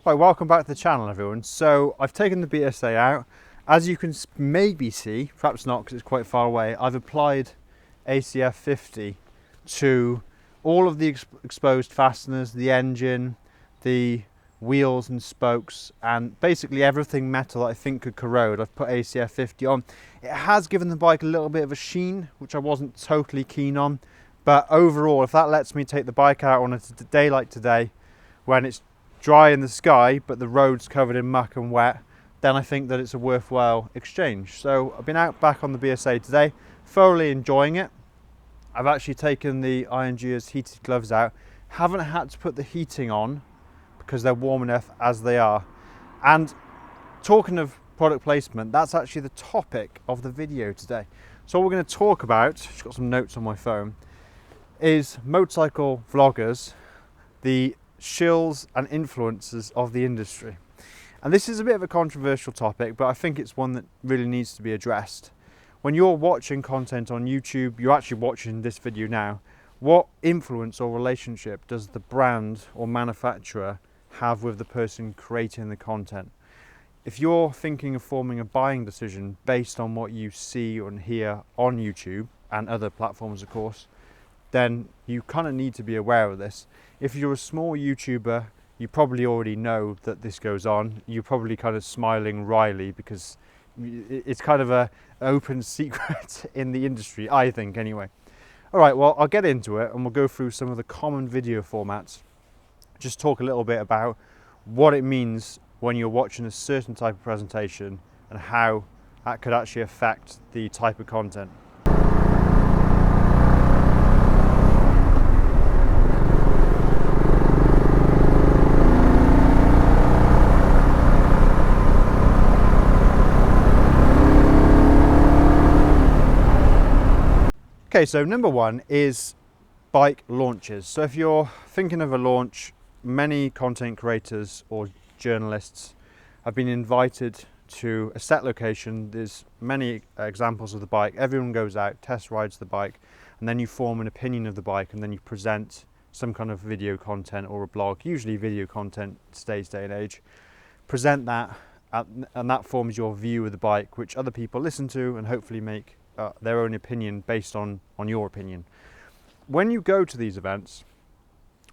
Right, welcome back to the channel everyone. So I've taken the BSA out. As you can maybe see, perhaps not because it's quite far away, I've applied ACF 50 to all of the exposed fasteners, the engine, the wheels and spokes, and basically everything metal that I think could corrode. I've put ACF 50 on. It has given the bike a little bit of a sheen, which I wasn't totally keen on, but overall, if that lets me take the bike out on a day like today, when it's dry in the sky but the road's covered in muck and wet, then I think that it's a worthwhile exchange. So I've been out back on the BSA today, thoroughly enjoying it. I've actually taken the ING's heated gloves out, haven't had to put the heating on because they're warm enough as they are. And talking of product placement, that's actually the topic of the video today. So what we're going to talk about, just got some notes on my phone, is motorcycle vloggers, the shills and influencers of the industry. And this is a bit of a controversial topic, but I think it's one that really needs to be addressed. When you're watching content on YouTube, you're actually watching this video now, what influence or relationship does the brand or manufacturer have with the person creating the content? If you're thinking of forming a buying decision based on what you see and hear on YouTube and other platforms of course, then you kind of need to be aware of this. If you're a small YouTuber, you probably already know that this goes on. You're probably kind of smiling wryly because it's kind of an open secret in the industry, I think anyway. All right, well, I'll get into it and we'll go through some of the common video formats. Just talk a little bit about what it means when you're watching a certain type of presentation and how that could actually affect the type of content. Okay, so number one is bike launches. So if you're thinking of a launch, many content creators or journalists have been invited to a set location. There's many examples of the bike. Everyone goes out, test rides the bike, and then you form an opinion of the bike, and then you present some kind of video content or a blog, usually video content today's day and age. Present that, and that forms your view of the bike, which other people listen to and hopefully make their own opinion based on your opinion. When you go to these events,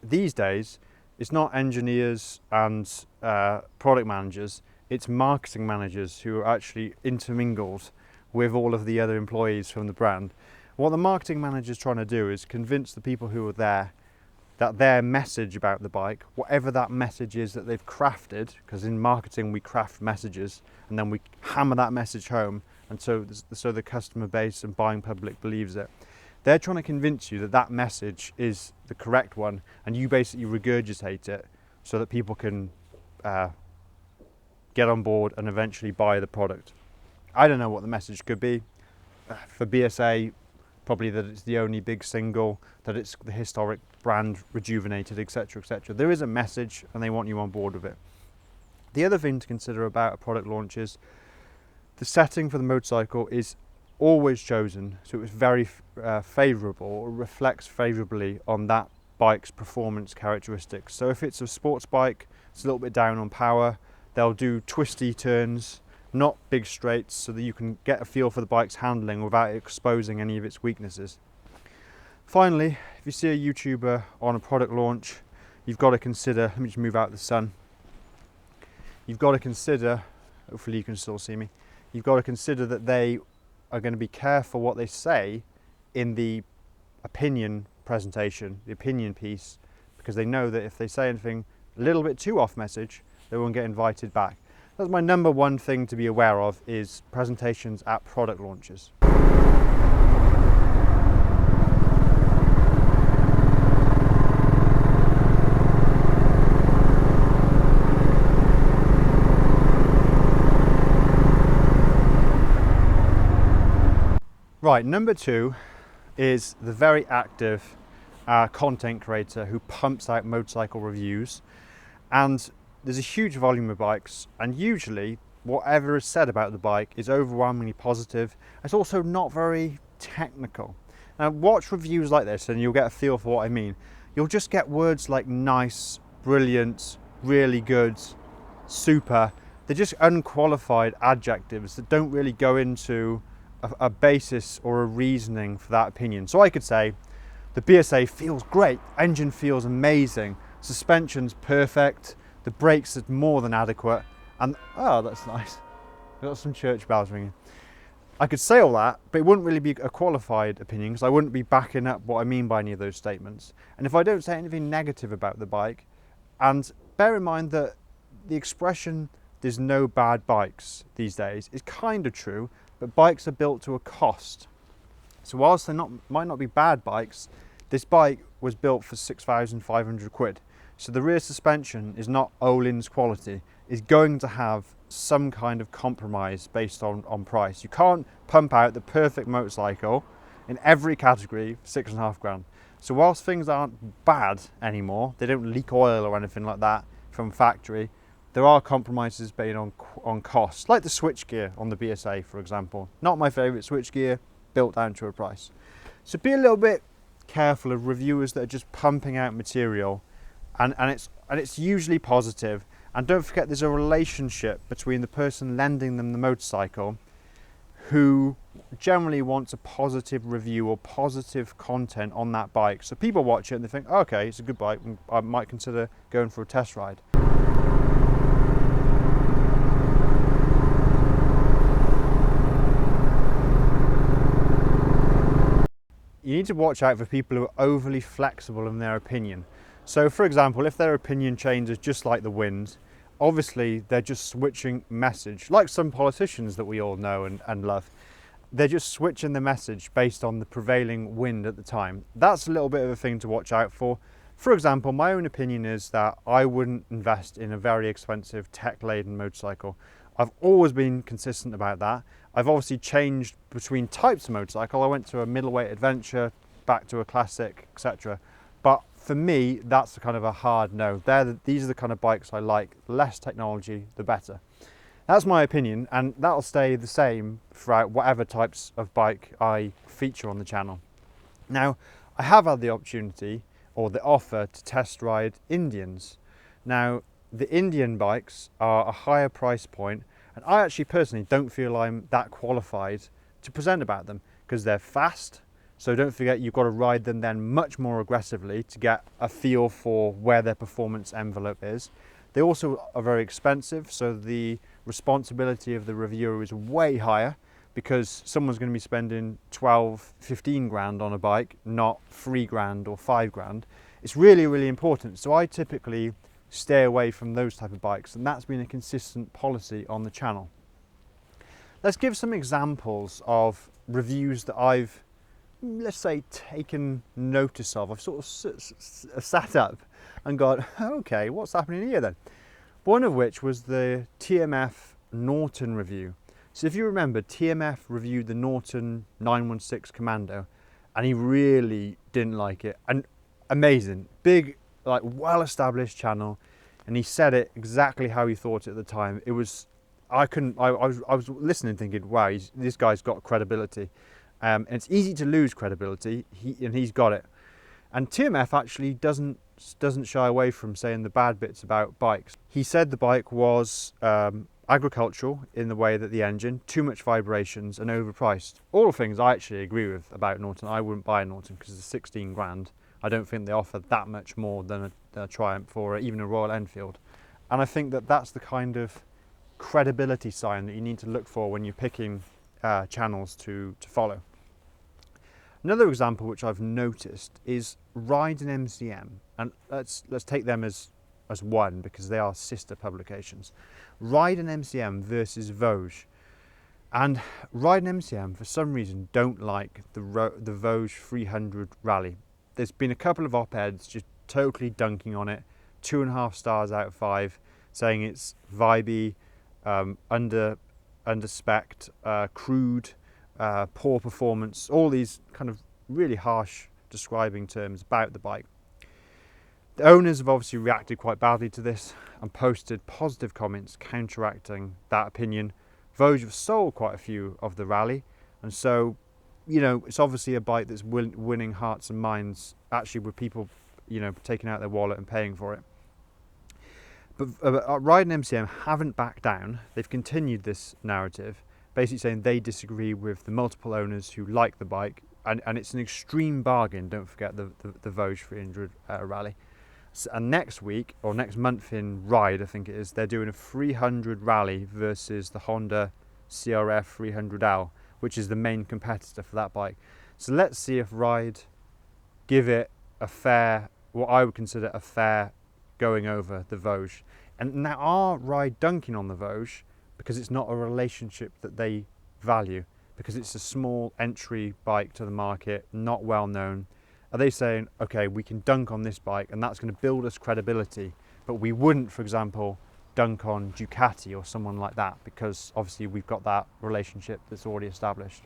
these days, it's not engineers and product managers, it's marketing managers who are actually intermingled with all of the other employees from the brand. What the marketing manager is trying to do is convince the people who are there that their message about the bike, whatever that message is that they've crafted, because in marketing we craft messages and then we hammer that message home, and so the customer base and buying public believes it. They're trying to convince you that that message is the correct one, and you basically regurgitate it so that people can get on board and eventually buy the product. I don't know what the message could be. For BSA, probably that it's the only big single, that it's the historic brand rejuvenated, etc., etc. There is a message and they want you on board with it. The other thing to consider about a product launch is the setting for the motorcycle is always chosen so it's very favourable, or reflects favourably on that bike's performance characteristics. So if it's a sports bike, it's a little bit down on power, they'll do twisty turns, not big straights, so that you can get a feel for the bike's handling without exposing any of its weaknesses. Finally, if you see a YouTuber on a product launch, you've got to consider, let me just move out the sun, you've got to consider, hopefully you can still see me, you've got to consider that they are going to be careful what they say in the opinion presentation, the opinion piece, because they know that if they say anything a little bit too off message, they won't get invited back. That's my number one thing to be aware of, is presentations at product launches. Right, number two is the very active content creator who pumps out motorcycle reviews, and there's a huge volume of bikes, and usually whatever is said about the bike is overwhelmingly positive. It's also not very technical. Now watch reviews like this and you'll get a feel for what I mean. You'll just get words like nice, brilliant, really good, super. They're just unqualified adjectives that don't really go into a basis or a reasoning for that opinion. So I could say, the BSA feels great, engine feels amazing, suspension's perfect, the brakes are more than adequate, and oh, that's nice. We've got some church bells ringing. I could say all that, but it wouldn't really be a qualified opinion because I wouldn't be backing up what I mean by any of those statements. And if I don't say anything negative about the bike, and bear in mind that the expression "there's no bad bikes" these days is kind of true, but bikes are built to a cost. So whilst they might not be bad bikes, this bike was built for 6,500 quid. So the rear suspension is not Öhlins quality. It's going to have some kind of compromise based on price. You can't pump out the perfect motorcycle in every category for 6.5 grand. So whilst things aren't bad anymore, they don't leak oil or anything like that from factory, there are compromises based on cost, like the switchgear on the BSA, for example. Not my favourite switchgear, built down to a price. So be a little bit careful of reviewers that are just pumping out material, and it's usually positive. And don't forget, there's a relationship between the person lending them the motorcycle, who generally wants a positive review or positive content on that bike. So people watch it and they think, oh, okay, it's a good bike, I might consider going for a test ride. You need to watch out for people who are overly flexible in their opinion. So for example, if their opinion changes just like the wind, obviously they're just switching message, like some politicians that we all know and love. They're just switching the message based on the prevailing wind at the time. That's a little bit of a thing to watch out for. For example, my own opinion is that I wouldn't invest in a very expensive tech-laden motorcycle. I've always been consistent about that. I've obviously changed between types of motorcycle. I went to a middleweight adventure, back to a classic, etc. But for me, that's kind of a hard no. These are the kind of bikes I like. The less technology, the better. That's my opinion, and that'll stay the same throughout whatever types of bike I feature on the channel. Now, I have had the opportunity or the offer to test ride Indians. Now, the Indian bikes are a higher price point, and I actually personally don't feel I'm that qualified to present about them because they're fast. So don't forget, you've got to ride them then much more aggressively to get a feel for where their performance envelope is. They also are very expensive, so the responsibility of the reviewer is way higher because someone's going to be spending 12, 15 grand on a bike, not 3 grand or 5 grand. It's really, really important. So I typically stay away from those type of bikes, and that's been a consistent policy on the channel. Let's give some examples of reviews that I've, let's say, taken notice of. I've sort of sat up and gone, okay, what's happening here then? One of which was the TMF Norton review. So if you remember, TMF reviewed the Norton 916 Commando, and he really didn't like it. And amazing, big, like well-established channel, and he said it exactly how he thought it at the time. It was, I was listening thinking, wow, this guy's got credibility. And it's easy to lose credibility, and he's got it. And TMF actually doesn't shy away from saying the bad bits about bikes. He said the bike was agricultural in the way that the engine, too much vibrations, and overpriced. All things I actually agree with about Norton. I wouldn't buy a Norton because it's 16 grand. I don't think they offer that much more than a Triumph or even a Royal Enfield. And I think that that's the kind of credibility sign that you need to look for when you're picking channels to follow. Another example which I've noticed is Ride and MCM, and let's take them as one because they are sister publications. Ride and MCM versus Vosges, and Ride and MCM for some reason don't like the Vosges 300 Rally. There's been a couple of op-eds just totally dunking on it, 2.5 stars out of 5, saying it's vibey, under-spec'd, crude, poor performance, all these kind of really harsh describing terms about the bike. The owners have obviously reacted quite badly to this and posted positive comments counteracting that opinion. Vosges have sold quite a few of the Rally, and so, you know, it's obviously a bike that's winning hearts and minds, actually, with people, you know, taking out their wallet and paying for it. But Ride and MCM haven't backed down. They've continued this narrative, basically saying they disagree with the multiple owners who like the bike, and it's an extreme bargain. Don't forget the Vosges 300 rally. So, and next week, or next month in Ride, I think it is, they're doing a 300 rally versus the Honda CRF 300L, which is the main competitor for that bike. So let's see if Ride give it a fair, what I would consider a fair going over the Vosges. And now are Ride dunking on the Vosges because it's not a relationship that they value, because it's a small entry bike to the market, not well known? Are they saying, okay, we can dunk on this bike and that's going to build us credibility, but we wouldn't, for example, dunk on Ducati or someone like that, because obviously we've got that relationship that's already established?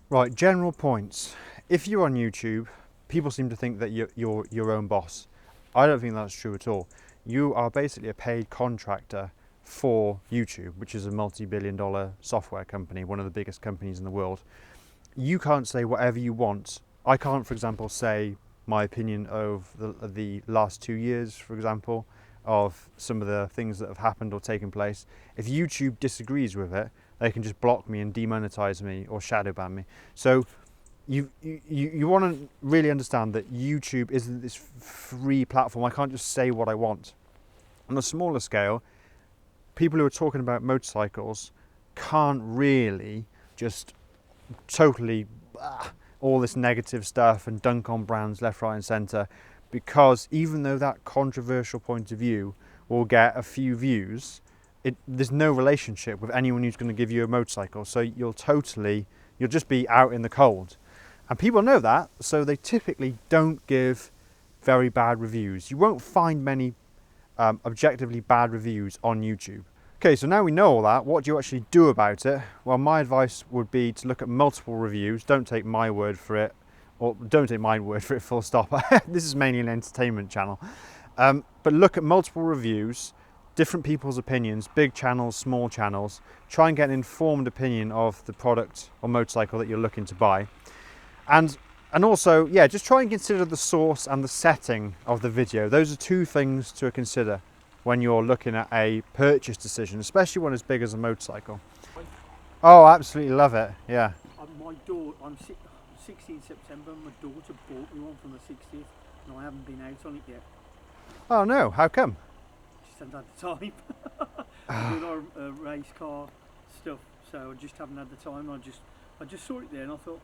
Right, general points. If you're on YouTube, people seem to think that you're your own boss. I don't think that's true at all. You are basically a paid contractor for YouTube, which is a multi-billion-dollar software company, one of the biggest companies in the world. You can't say whatever you want. I can't, for example, say my opinion of the last 2 years, for example, of some of the things that have happened or taken place. If YouTube disagrees with it, they can just block me and demonetize me or shadow ban me. So you want to really understand that YouTube isn't this free platform. I can't just say what I want. On a smaller scale, people who are talking about motorcycles can't really just totally all this negative stuff and dunk on brands left, right and centre, because even though that controversial point of view will get a few views, there's no relationship with anyone who's going to give you a motorcycle. So you'll just be out in the cold. And people know that, so they typically don't give very bad reviews. You won't find many objectively bad reviews on YouTube. Okay, so now we know all that, what do you actually do about it? Well, my advice would be to look at multiple reviews. Don't take my word for it, or don't take my word for it, full stop. This is mainly an entertainment channel. But look at multiple reviews, different people's opinions, big channels, small channels. Try and get an informed opinion of the product or motorcycle that you're looking to buy. And also, yeah, just try and consider the source and the setting of the video. Those are two things to consider when you're looking at a purchase decision, especially one as big as a motorcycle. Oh, absolutely love it, yeah. My daughter, I'm 16 September, my daughter bought me one from the 60th, and I haven't been out on it yet. Oh no, how come? Just haven't had the time. Doing our race car stuff, so I just haven't had the time. I just saw it there and I thought,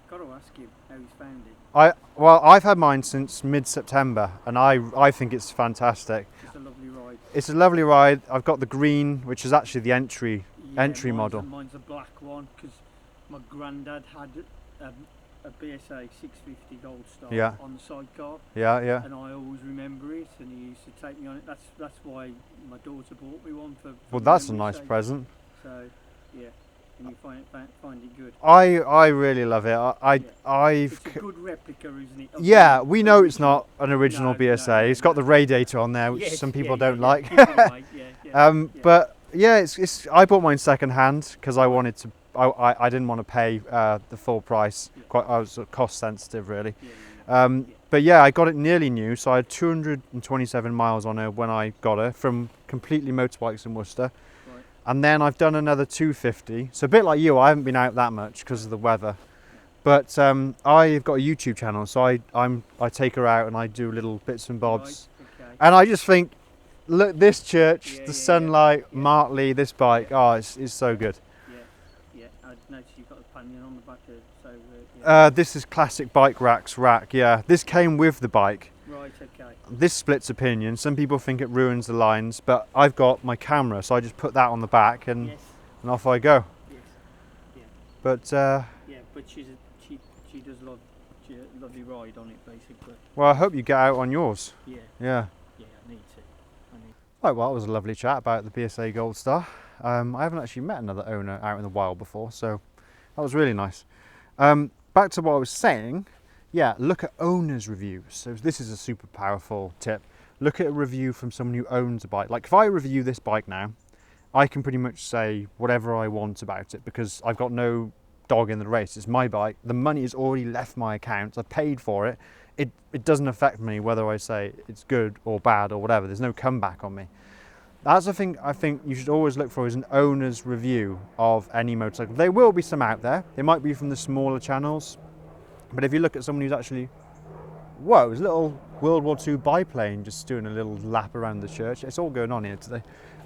got to ask him how he's found it. Well, I've had mine since mid-September, and I think it's fantastic. It's a lovely ride. It's a lovely ride. I've got the green, which is actually the entry model. Mine's a black one, because my granddad had a BSA 650 Gold Star on the sidecar. Yeah, yeah. And I always remember it, and he used to take me on it. That's why my daughter bought me one for well, that's a nice present. So, yeah. And you find it good. I really love it. It's a good replica, isn't it? Yeah, we know it's not an original BSA. It's got the radiator on there, which some people don't like. But yeah, it's. I bought mine second hand because I wanted to. I didn't want to pay the full price. I was cost sensitive, really. But yeah, I got it nearly new, so I had 227 miles on her when I got her from Completely Motorbikes in Worcester. And then I've done another 250. So a bit like you, I haven't been out that much because of the weather. But I've got a YouTube channel, so I take her out and I do little bits and bobs. Right, okay. And I just think, look, this church, the sunlight, Martley, this bike, oh, it's so good. Yeah. I noticed you've got a pannion on the back of it. This is Classic Bike Rack's rack, yeah. This came with the bike. Right, okay. This splits opinion. Some people think it ruins the lines, but I've got my camera, so I just put that on the back and off I go. Yes. Yeah. But but she does lovely ride on it, basically. Well, I hope you get out on yours. Yeah. Yeah. Yeah, I need to. Right, well, it was a lovely chat about the BSA Gold Star. I haven't actually met another owner out in the wild before, so that was really nice. Back to what I was saying. Yeah, look at owners' reviews. So this is a super powerful tip. Look at a review from someone who owns a bike. Like if I review this bike now, I can pretty much say whatever I want about it because I've got no dog in the race. It's my bike. The money has already left my account. I paid for it. It doesn't affect me whether I say it's good or bad or whatever. There's no comeback on me. That's the thing I think you should always look for, is an owner's review of any motorcycle. There will be some out there. They might be from the smaller channels. But if you look at someone who's actually, whoa, there's a little World War II biplane just doing a little lap around the church. It's all going on here today.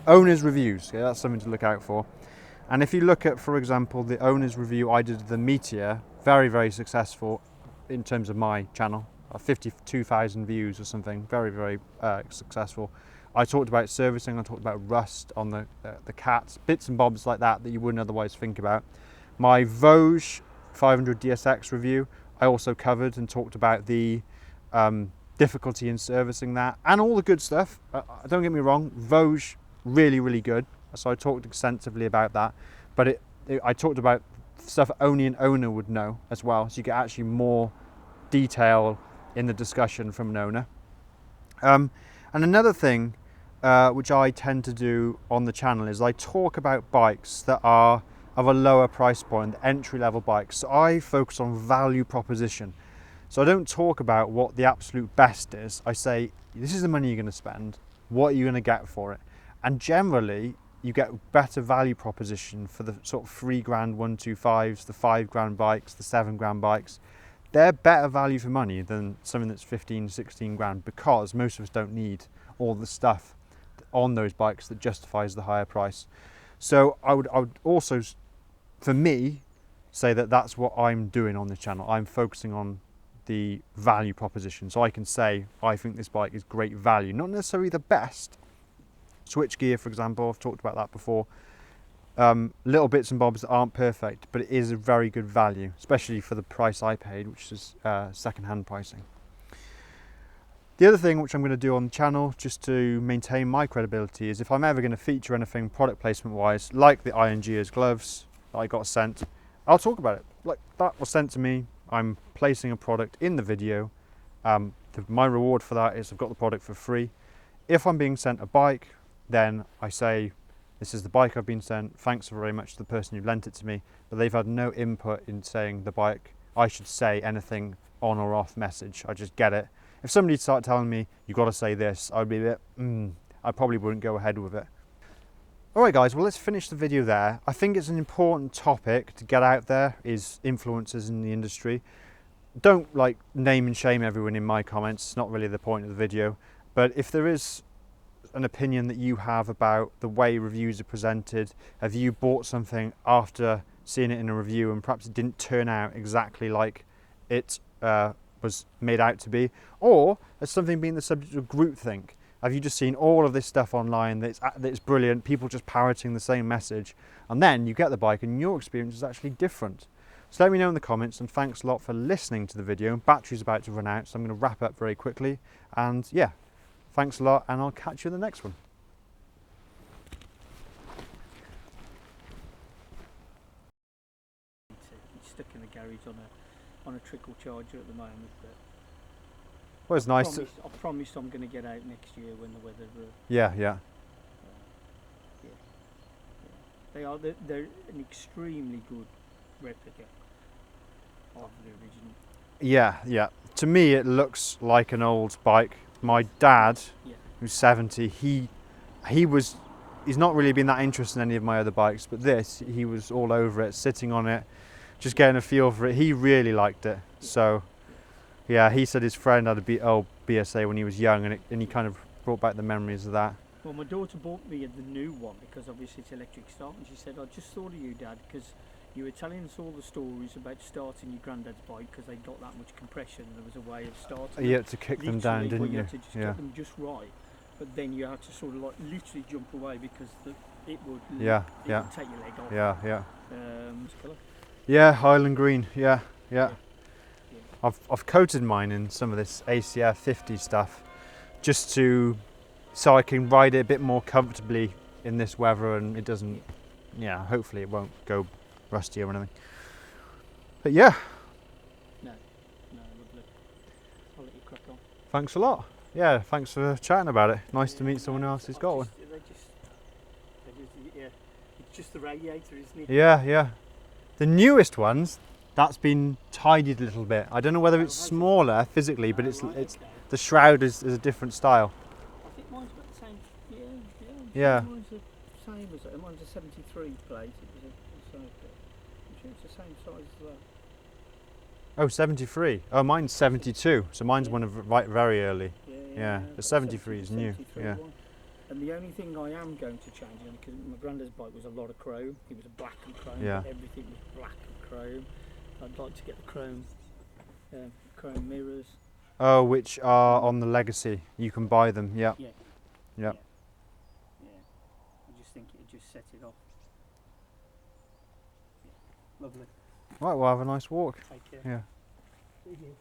Owner's reviews, yeah, that's something to look out for. And if you look at, for example, the owner's review I did of the Meteor, very, very successful in terms of my channel. 52,000 views or something, very, very successful. I talked about servicing, I talked about rust on the cats, bits and bobs like that that you wouldn't otherwise think about. My Vosges 500 DSX review, I also covered and talked about the difficulty in servicing that and all the good stuff. Don't get me wrong, Vosges, really, really good. So I talked extensively about that, but I talked about stuff only an owner would know as well. So you get actually more detail in the discussion from an owner. And another thing which I tend to do on the channel is I talk about bikes that are of a lower price point, entry-level bikes. So I focus on value proposition. So I don't talk about what the absolute best is. I say, this is the money you're going to spend. What are you going to get for it? And generally, you get better value proposition for the sort of £3 grand 125s, the £5 grand bikes, the £7 grand bikes. They're better value for money than something that's 15, 16 grand, because most of us don't need all the stuff on those bikes that justifies the higher price. So I would also, for me, say that that's what I'm doing on this channel. I'm focusing on the value proposition. So I can say, I think this bike is great value, not necessarily the best. Switch gear, for example, I've talked about that before. Little bits and bobs that aren't perfect, but it is a very good value, especially for the price I paid, which is second-hand pricing. The other thing which I'm going to do on the channel, just to maintain my credibility, is if I'm ever going to feature anything product placement wise, like the Iron Gears gloves that I got sent, I'll talk about it. Like, that was sent to me, I'm placing a product in the video. My reward for that is I've got the product for free. If I'm being sent a bike, then I say, this is the bike I've been sent, thanks very much to the person who lent it to me, but they've had no input in saying the bike, I should say anything on or off message, I just get it. If somebody started telling me, you've got to say this, I'd be a bit, I probably wouldn't go ahead with it. Alright guys, well let's finish the video there. I think it's an important topic to get out there, is influencers in the industry. Don't like name and shame everyone in my comments, it's not really the point of the video, but if there is an opinion that you have about the way reviews are presented, have you bought something after seeing it in a review and perhaps it didn't turn out exactly like it was made out to be, or has something been the subject of groupthink? Have you just seen all of this stuff online that's brilliant, people just parroting the same message, and then you get the bike and your experience is actually different? So let me know in the comments, and thanks a lot for listening to the video. Battery's about to run out, so I'm going to wrap up very quickly, and yeah, thanks a lot, and I'll catch you in the next one. It's stuck in the garage on a trickle charger at the moment. But well, it's nice. I promised I'm going to get out next year when the weather. Yeah. They're an extremely good replica of the original. Yeah. To me, it looks like an old bike. My dad, who's 70, he's not really been that interested in any of my other bikes, but this, he was all over it, sitting on it, just getting a feel for it. He really liked it. So yeah, he said his friend had a old BSA when he was young, and he kind of brought back the memories of that. Well, my daughter bought me the new one because obviously it's electric start, and she said, I just thought of you, Dad, because you were telling us all the stories about starting your granddad's bike because they got that much compression, and there was a way of starting. You had to kick them down, didn't you? You had to just get them just right, but then you had to sort of like literally jump away because it would take your leg off. Yeah. Colour? Yeah, Highland green. Yeah. I've coated mine in some of this ACF 50 stuff, just so I can ride it a bit more comfortably in this weather, and it doesn't. Yeah, hopefully it won't go rusty or anything. But yeah. No, lovely. I'll let you crack on. Thanks a lot. Yeah, thanks for chatting about it. Nice to meet someone else who's got one. Yeah, just the radiator, isn't it? Yeah, yeah. The newest ones, that's been tidied a little bit. I don't know whether it's smaller physically, but it's the shroud is a different style. I think mine's got the same. Yeah. Mine's the same as mine's a 73 plate. I'm sure it's the same size as well. Oh, 73. Oh, mine's 72. So mine's one of very early. Yeah. The 73 is new. Yeah. One. And the only thing I am going to change on, because my granddad's bike was a lot of chrome. It was black and chrome. Yeah. Everything was black and chrome. I'd like to get the chrome mirrors. Oh, which are on the Legacy. You can buy them. Yeah. Yeah. Yeah. I just think it just set it off. Yeah. Lovely. Right, we'll have a nice walk. Take care. Yeah. See you.